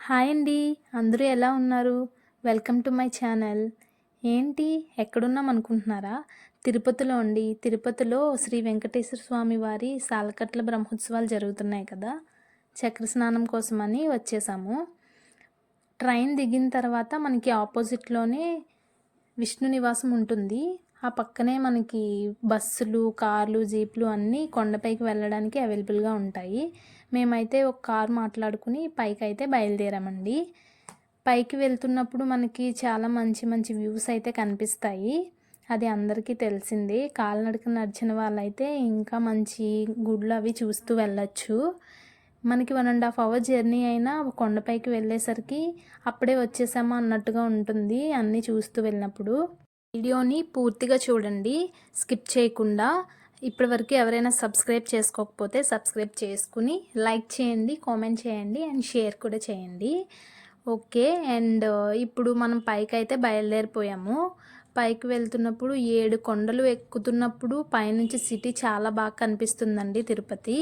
Hi అండి. అందరూ ఎలా ఉన్నారు? Welcome to my channel. ఏంటి ఎక్కడున్నాం అనుకుంటున్నారా? తిరుపతిలో అండి. తిరుపతిలో శ్రీ వెంకటేశ్వర స్వామి వారి సాలకట్ల బ్రహ్మోత్సవాలు జరుగుతున్నాయి కదా! చక్ర స్నానం కోసమని వచ్చేసాము. ట్రైన్ దిగిన తర్వాత మనకి ఆపోజిట్లోనే విష్ణు నివాసం ఉంటుంది. ఆ పక్కనే మనకి బస్సులు, కార్లు, జీప్లు అన్నీ కొండపైకి వెళ్ళడానికి అవైలబుల్గా ఉంటాయి. మేమైతే ఒక కార్ మాట్లాడుకుని పైకైతే బయలుదేరామండి. పైకి వెళ్తున్నప్పుడు మనకి చాలా మంచి మంచి వ్యూస్ అయితే కనిపిస్తాయి. అది అందరికీ తెలిసిందే. కాలినడక నడిచిన వాళ్ళైతే ఇంకా మంచి గుళ్ళు అవి చూస్తూ వెళ్ళొచ్చు. మనకి 1.5 అవర్ జర్నీ అయినా కొండపైకి వెళ్ళేసరికి అప్పుడే వచ్చేసామా అన్నట్టుగా ఉంటుంది అన్నీ చూస్తూ వెళ్ళినప్పుడు. వీడియోని పూర్తిగా చూడండి, స్కిప్ చేయకుండా. ఇప్పటివరకు ఎవరైనా సబ్స్క్రైబ్ చేసుకోకపోతే సబ్స్క్రైబ్ చేసుకుని లైక్ చేయండి, కామెంట్ చేయండి అండ్ షేర్ కూడా చేయండి. ఓకే. అండ్ ఇప్పుడు మనం పైకి అయితే బయలుదేరిపోయాము. పైకి వెళ్తున్నప్పుడు 7 కొండలు ఎక్కుతున్నప్పుడు పైనుంచి సిటీ చాలా బాగా కనిపిస్తుందండి తిరుపతి.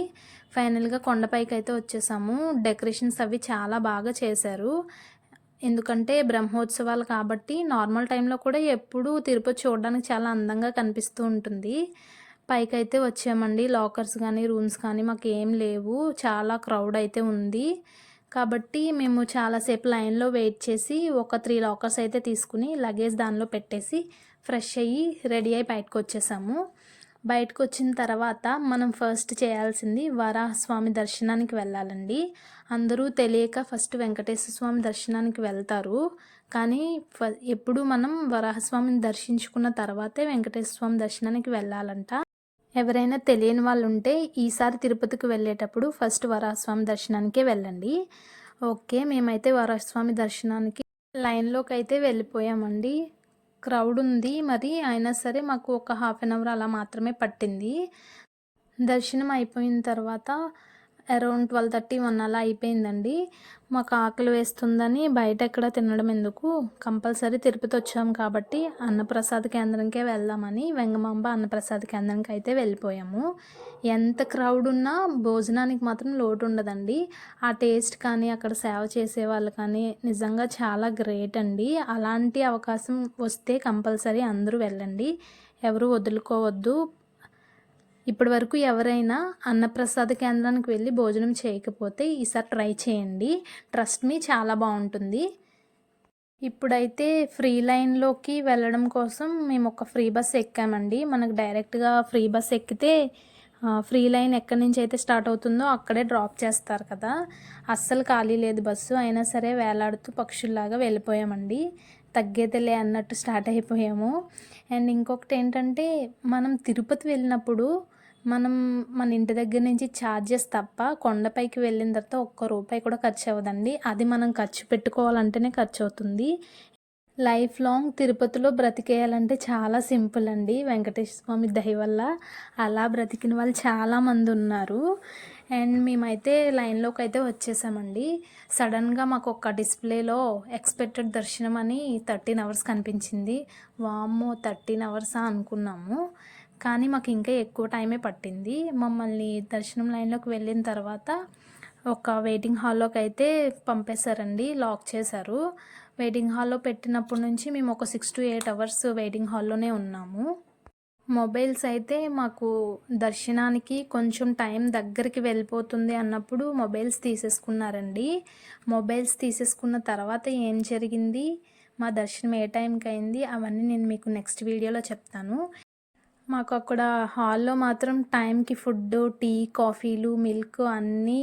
ఫైనల్గా కొండపైకి అయితే వచ్చేసాము. డెకరేషన్స్ అవి చాలా బాగా చేశారు. ఎందుకంటే బ్రహ్మోత్సవాలు కాబట్టి నార్మల్ టైంలో కూడా ఎప్పుడూ తిరుపతి చూడడానికి చాలా అందంగా కనిపిస్తూ ఉంటుంది. పైకైతే వచ్చామండి. లాకర్స్ కానీ రూమ్స్ కానీ మాకు ఏం లేవు. చాలా క్రౌడ్ అయితే ఉంది. కాబట్టి మేము చాలాసేపు లైన్లో వెయిట్ చేసి ఒక 3 లాకర్స్ అయితే తీసుకుని లగేజ్ దానిలో పెట్టేసి ఫ్రెష్ అయ్యి రెడీ అయ్యి బయటకు వచ్చేసాము. బయటకు వచ్చిన తర్వాత మనం ఫస్ట్ చేయాల్సింది వరాహస్వామి దర్శనానికి వెళ్ళాలండి. అందరూ తెలియక ఫస్ట్ వెంకటేశ్వర స్వామి దర్శనానికి వెళ్తారు. కానీ ఎప్పుడు మనం వరాహస్వామిని దర్శించుకున్న తర్వాతే వెంకటేశ్వర స్వామి దర్శనానికి వెళ్ళాలంట. ఎవరైనా తెలియని వాళ్ళు ఉంటే ఈసారి తిరుపతికి వెళ్ళేటప్పుడు ఫస్ట్ వరాహస్వామి దర్శనానికే వెళ్ళండి. ఓకే, మేమైతే వరాహస్వామి దర్శనానికి లైన్లోకి అయితే వెళ్ళిపోయామండి. క్రౌడ్ ఉంది మరి, అయినా సరే మాకు ఒక 1/2 అవర్ అలా మాత్రమే పట్టింది. దర్శనం అయిపోయిన తర్వాత అరౌండ్ 12:30 అలా అయిపోయిందండి. మాకు ఆకలి వేస్తుందని బయట ఎక్కడ తినడం ఎందుకు, కంపల్సరీ తిరుపతి వచ్చాం కాబట్టి అన్నప్రసాద కేంద్రంకే వెళ్దామని వెంగమాంబ అన్నప్రసాద కేంద్రంకి అయితే వెళ్ళిపోయాము. ఎంత క్రౌడ్ ఉన్నా భోజనానికి మాత్రం లోటు ఉండదండి. ఆ టేస్ట్ కానీ అక్కడ సేవ చేసే వాళ్ళు కానీ నిజంగా చాలా గ్రేట్ అండి. అలాంటి అవకాశం వస్తే కంపల్సరీ అందరూ వెళ్ళండి, ఎవరు వదులుకోవద్దు. ఇప్పటి వరకు ఎవరైనా అన్నప్రసాద కేంద్రానికి వెళ్ళి భోజనం చేయకపోతే ఈసారి ట్రై చేయండి. ట్రస్ట్ మీ, చాలా బాగుంటుంది. ఇప్పుడైతే ఫ్రీ లైన్లోకి వెళ్ళడం కోసం మేము ఒక ఫ్రీ బస్ ఎక్కామండి. మనకు డైరెక్ట్గా ఫ్రీ బస్ ఎక్కితే ఫ్రీ లైన్ ఎక్కడి నుంచి అయితే స్టార్ట్ అవుతుందో అక్కడే డ్రాప్ చేస్తారు కదా. అస్సలు ఖాళీ లేదు బస్సు. అయినా సరే వేలాడుతూ పక్షుల్లాగా వెళ్ళిపోయామండి. తగ్గేదిలే అన్నట్టు స్టార్ట్ అయిపోయాము. అండ్ ఇంకొకటి ఏంటంటే, మనం తిరుపతి వెళ్ళినప్పుడు మన ఇంటి దగ్గర నుంచి ఛార్జెస్ తప్ప కొండపైకి వెళ్ళిన తర్వాత ఒక్క రూపాయి కూడా ఖర్చు అవ్వదండి. అది మనం ఖర్చు పెట్టుకోవాలంటేనే ఖర్చు అవుతుంది. లైఫ్ లాంగ్ తిరుపతిలో బ్రతికేయాలంటే చాలా సింపుల్ అండి. వెంకటేశ్వర స్వామి దయ వల్ల అలా బ్రతికిన వాళ్ళు చాలామంది ఉన్నారు. అండ్ మేమైతే లైన్లోకి అయితే వచ్చేసామండి. సడన్గా మాకు ఒక డిస్ప్లేలో ఎక్స్పెక్టెడ్ దర్శనం అని 13 అవర్స్ కనిపించింది. వామ్మో 13 అవర్సా అనుకున్నాము. కానీ మాకు ఇంకా ఎక్కువ టైమే పట్టింది. మమ్మల్ని దర్శనం లైన్లోకి వెళ్ళిన తర్వాత ఒక వెయిటింగ్ హాల్లోకి అయితే పంపేశారండి. లాక్ చేశారు. వెయిటింగ్ హాల్లో పెట్టినప్పటి నుంచి మేము ఒక 6 to 8 అవర్స్ వెయిటింగ్ హాల్లోనే ఉన్నాము. మొబైల్స్ అయితే మాకు దర్శనానికి కొంచెం టైం దగ్గరికి వెళ్ళిపోతుంది అన్నప్పుడు మొబైల్స్ తీసేసుకున్నారండి. మొబైల్స్ తీసేసుకున్న తర్వాత ఏం జరిగింది, మా దర్శనం ఏ టైంకి అయింది, అవన్నీ నేను మీకు నెక్స్ట్ వీడియోలో చెప్తాను. మాకు అక్కడ హాల్లో మాత్రం టైంకి ఫుడ్, టీ, కాఫీలు, మిల్క్ అన్నీ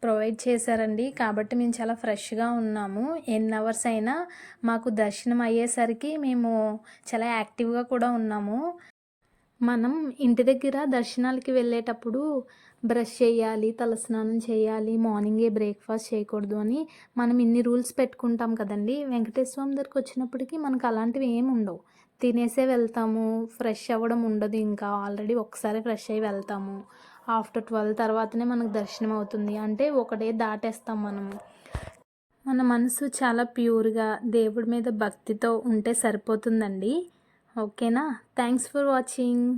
ప్రొవైడ్ చేశారండి. కాబట్టి మేము చాలా ఫ్రెష్గా ఉన్నాము. ఎన్ని అవర్స్ అయినా మాకు దర్శనం అయ్యేసరికి మేము చాలా యాక్టివ్గా కూడా ఉన్నాము. మనం ఇంటి దగ్గర దర్శనాలకి వెళ్ళేటప్పుడు బ్రష్ చేయాలి, తలస్నానం చేయాలి, మార్నింగే బ్రేక్ఫాస్ట్ చేయకూడదు అని మనం ఇన్ని రూల్స్ పెట్టుకుంటాం కదండి. వెంకటేశ్వర స్వామి దగ్గరికి వచ్చినప్పటికీ మనకు అలాంటివి ఏమి ఉండవు. తినేసే వెళ్తాము, ఫ్రెష్ అవ్వడం ఉండదు. ఇంకా ఆల్రెడీ ఒకసారి ఫ్రెష్ అయ్యి వెళ్తాము. ఆఫ్టర్ 12 తర్వాతనే మనకు దర్శనం అవుతుంది. అంటే ఒకటే దాటేస్తాం మనము. మన మనసు చాలా ప్యూర్గా దేవుడి మీద భక్తితో ఉంటే సరిపోతుందండి. ఓకేనా? Thanks for watching.